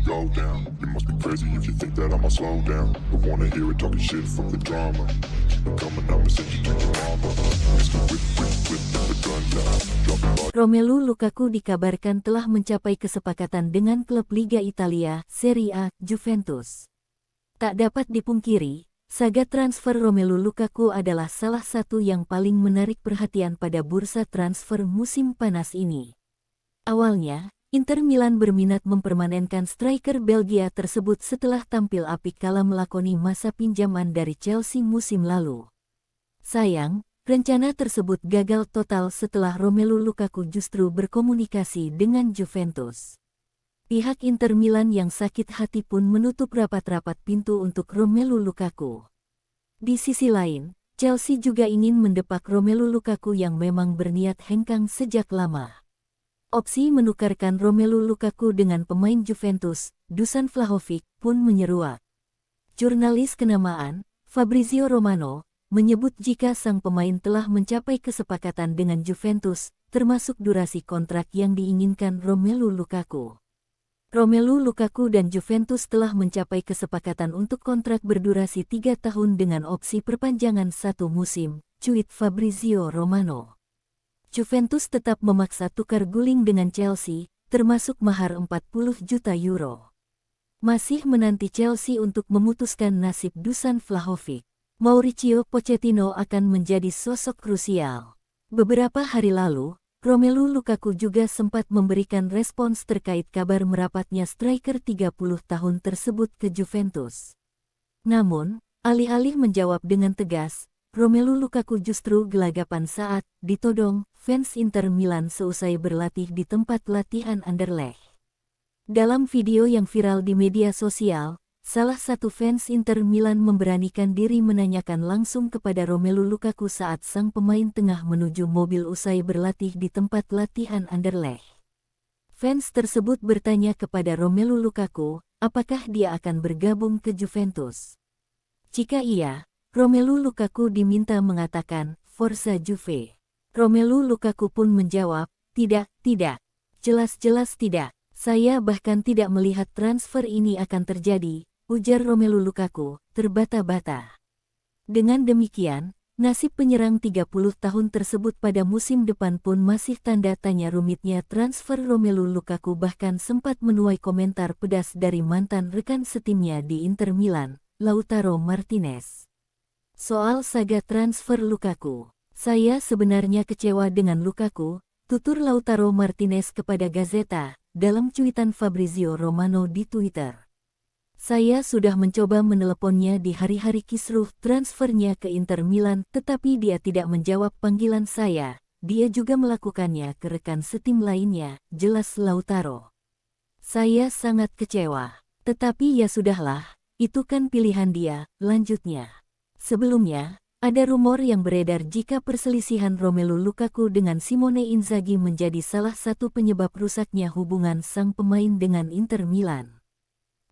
go down. You must be crazy if you think that I'ma slow down. Don't wanna hear it talking shit from the drama. Keep it coming, I'ma send you to your mama. Mr. Whip, whip, whip, with the gun down. Drop it low. Romelu Lukaku dikabarkan telah mencapai kesepakatan dengan klub Liga Italia, Serie A, Juventus. Tak dapat dipungkiri, saga transfer Romelu Lukaku adalah salah satu yang paling menarik perhatian pada bursa transfer musim panas ini. Awalnya, Inter Milan berminat mempermanenkan striker Belgia tersebut setelah tampil apik kala melakoni masa pinjaman dari Chelsea musim lalu. Sayang, rencana tersebut gagal total setelah Romelu Lukaku justru berkomunikasi dengan Juventus. Pihak Inter Milan yang sakit hati pun menutup rapat-rapat pintu untuk Romelu Lukaku. Di sisi lain, Chelsea juga ingin mendepak Romelu Lukaku yang memang berniat hengkang sejak lama. Opsi menukarkan Romelu Lukaku dengan pemain Juventus, Dusan Vlahovic, pun menyeruak. Jurnalis kenamaan, Fabrizio Romano, menyebut jika sang pemain telah mencapai kesepakatan dengan Juventus, termasuk durasi kontrak yang diinginkan Romelu Lukaku. Romelu Lukaku dan Juventus telah mencapai kesepakatan untuk kontrak berdurasi 3 tahun dengan opsi perpanjangan 1 musim, cuit Fabrizio Romano. Juventus tetap memaksa tukar guling dengan Chelsea, termasuk mahar 40 juta euro. Masih menanti Chelsea untuk memutuskan nasib Dusan Vlahovic. Mauricio Pochettino akan menjadi sosok krusial. Beberapa hari lalu, Romelu Lukaku juga sempat memberikan respons terkait kabar merapatnya striker 30 tahun tersebut ke Juventus. Namun, alih-alih menjawab dengan tegas, Romelu Lukaku justru gelagapan saat ditodong fans Inter Milan seusai berlatih di tempat latihan Anderlecht. Dalam video yang viral di media sosial, salah satu fans Inter Milan memberanikan diri menanyakan langsung kepada Romelu Lukaku saat sang pemain tengah menuju mobil usai berlatih di tempat latihan Anderlecht. Fans tersebut bertanya kepada Romelu Lukaku, apakah dia akan bergabung ke Juventus. Jika iya, Romelu Lukaku diminta mengatakan, Forza Juve. Romelu Lukaku pun menjawab, tidak, jelas-jelas tidak. Saya bahkan tidak melihat transfer ini akan terjadi, ujar Romelu Lukaku, terbata-bata. Dengan demikian, nasib penyerang 30 tahun tersebut pada musim depan pun masih tanda tanya. Rumitnya transfer Romelu Lukaku bahkan sempat menuai komentar pedas dari mantan rekan setimnya di Inter Milan, Lautaro Martinez. Soal saga transfer Lukaku, saya sebenarnya kecewa dengan Lukaku, tutur Lautaro Martinez kepada Gazzetta, dalam cuitan Fabrizio Romano di Twitter. Saya sudah mencoba meneleponnya di hari-hari kisruh transfernya ke Inter Milan, tetapi dia tidak menjawab panggilan saya. Dia juga melakukannya ke rekan setim lainnya, jelas Lautaro. Saya sangat kecewa. Tetapi ya sudahlah, itu kan pilihan dia, lanjutnya. Sebelumnya, ada rumor yang beredar jika perselisihan Romelu Lukaku dengan Simone Inzaghi menjadi salah satu penyebab rusaknya hubungan sang pemain dengan Inter Milan.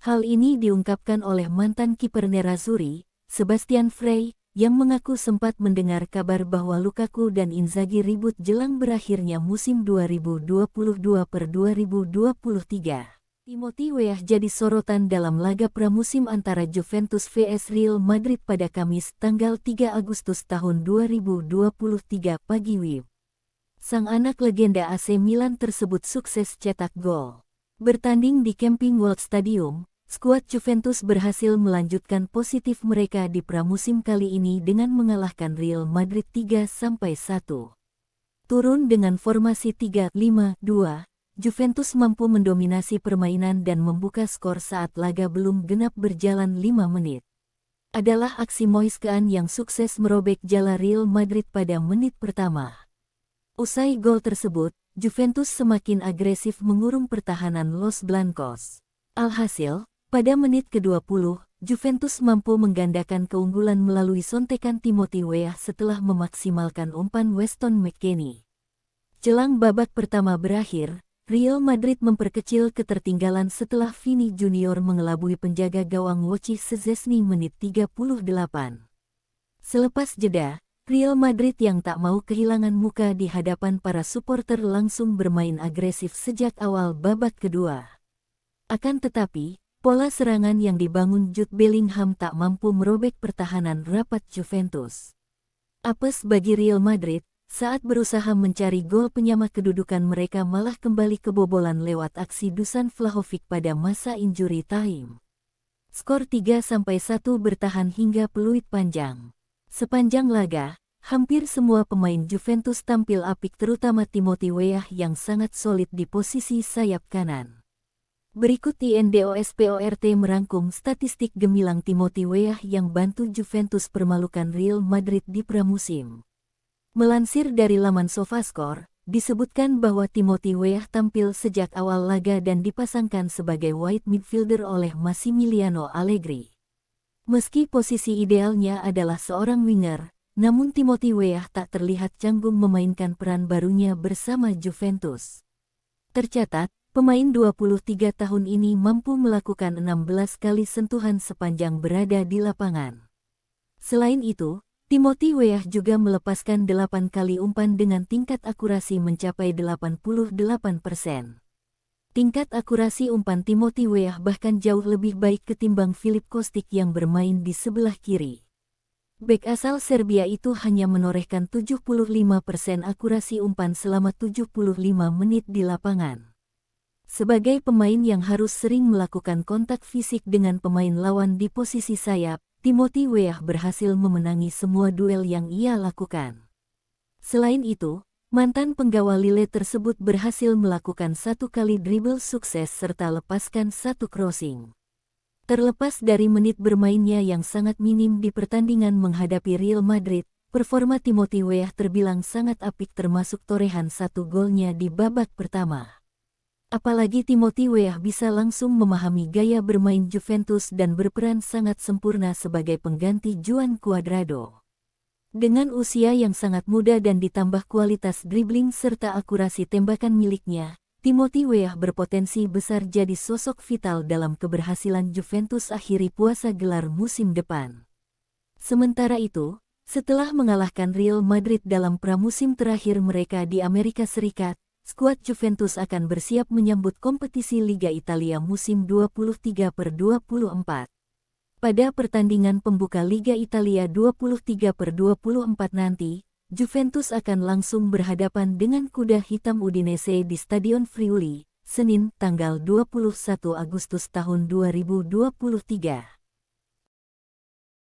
Hal ini diungkapkan oleh mantan kiper Nerazzurri, Sebastian Frey, yang mengaku sempat mendengar kabar bahwa Lukaku dan Inzaghi ribut jelang berakhirnya musim 2022/2023. Timothy Weah jadi sorotan dalam laga pramusim antara Juventus vs Real Madrid pada Kamis tanggal 3 Agustus tahun 2023 pagi WIB. Sang anak legenda AC Milan tersebut sukses cetak gol. Bertanding di Camping World Stadium, skuad Juventus berhasil melanjutkan positif mereka di pramusim kali ini dengan mengalahkan Real Madrid 3-1. Turun dengan formasi 3-5-2, Juventus mampu mendominasi permainan dan membuka skor saat laga belum genap berjalan 5 menit. Adalah aksi Moise Kean yang sukses merobek jala Real Madrid pada menit pertama. Usai gol tersebut, Juventus semakin agresif mengurung pertahanan Los Blancos. Alhasil, pada menit ke-20, Juventus mampu menggandakan keunggulan melalui sontekan Timothy Weah setelah memaksimalkan umpan Weston McKennie. Jelang babak pertama berakhir, Real Madrid memperkecil ketertinggalan setelah Vini Junior mengelabui penjaga gawang Wojciech Szczesny menit 38. Selepas jeda, Real Madrid yang tak mau kehilangan muka di hadapan para supporter langsung bermain agresif sejak awal babak kedua. Akan tetapi, pola serangan yang dibangun Jude Bellingham tak mampu merobek pertahanan rapat Juventus. Apes bagi Real Madrid, saat berusaha mencari gol penyama kedudukan mereka malah kembali kebobolan lewat aksi Dusan Vlahovic pada masa injury time. Skor 3-1 bertahan hingga peluit panjang. Sepanjang laga, hampir semua pemain Juventus tampil apik terutama Timothy Weah yang sangat solid di posisi sayap kanan. Berikut INDOSPORT merangkum statistik gemilang Timothy Weah yang bantu Juventus permalukan Real Madrid di pramusim. Melansir dari laman SofaScore, disebutkan bahwa Timothy Weah tampil sejak awal laga dan dipasangkan sebagai wide midfielder oleh Massimiliano Allegri. Meski posisi idealnya adalah seorang winger, namun Timothy Weah tak terlihat canggung memainkan peran barunya bersama Juventus. Tercatat, pemain 23 tahun ini mampu melakukan 16 kali sentuhan sepanjang berada di lapangan. Selain itu, Timothy Weah juga melepaskan 8 kali umpan dengan tingkat akurasi mencapai 88%. Tingkat akurasi umpan Timothy Weah bahkan jauh lebih baik ketimbang Filip Kostic yang bermain di sebelah kiri. Bek asal Serbia itu hanya menorehkan 75% akurasi umpan selama 75 menit di lapangan. Sebagai pemain yang harus sering melakukan kontak fisik dengan pemain lawan di posisi sayap, Timothy Weah berhasil memenangi semua duel yang ia lakukan. Selain itu, mantan penggawa Lille tersebut berhasil melakukan 1 kali dribble sukses serta lepaskan 1 crossing. Terlepas dari menit bermainnya yang sangat minim di pertandingan menghadapi Real Madrid, performa Timothy Weah terbilang sangat apik termasuk torehan 1 golnya di babak pertama. Apalagi Timothy Weah bisa langsung memahami gaya bermain Juventus dan berperan sangat sempurna sebagai pengganti Juan Cuadrado. Dengan usia yang sangat muda dan ditambah kualitas dribbling serta akurasi tembakan miliknya, Timothy Weah berpotensi besar jadi sosok vital dalam keberhasilan Juventus akhiri puasa gelar musim depan. Sementara itu, setelah mengalahkan Real Madrid dalam pramusim terakhir mereka di Amerika Serikat, skuad Juventus akan bersiap menyambut kompetisi Liga Italia musim 23/24. Pada pertandingan pembuka Liga Italia 23/24 nanti, Juventus akan langsung berhadapan dengan kuda hitam Udinese di Stadion Friuli, Senin, tanggal 21 Agustus tahun 2023.